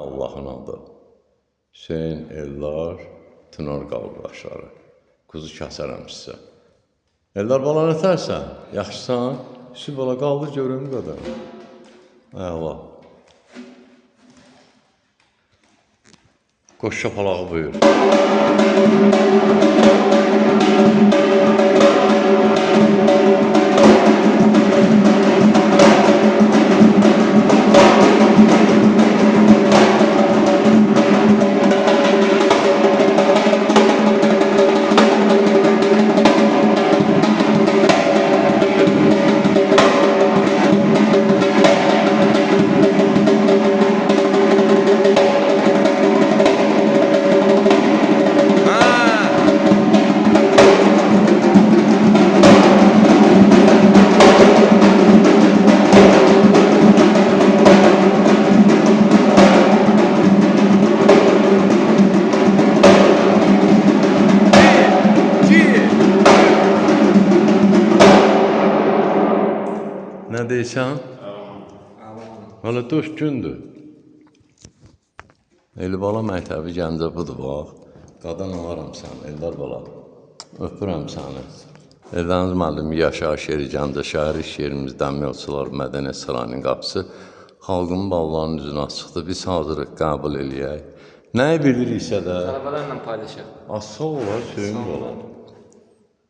Allah'ın adı. Hüseyin Eldar Tınor qardaşları. Kuzu kəsərəm sizə. Eldar bala nətərsən? Yaxşısan? Hüsü bala qaldı görüm qədər. Ay Allah. Qoş şapalağı buyur. Nə deyirsən? Valla dost gündür. Elbala məktəbi Gəncə budur, bax. Qadan alaram sən, Eldar bala. Öpürəm səni. Eldəniz müəllim Yaşar şeiri Gəncə şəhəri iş yerimiz Dəmiryolçular Mədəniyyət Sarayının qapısı. Xalqın ballarının üzünə açıqdır. Biz hazırıq qəbul eləyək. Nəyi biliriksə də... Tələbələrlə paylaşaq. Sağ olar, söyün olar.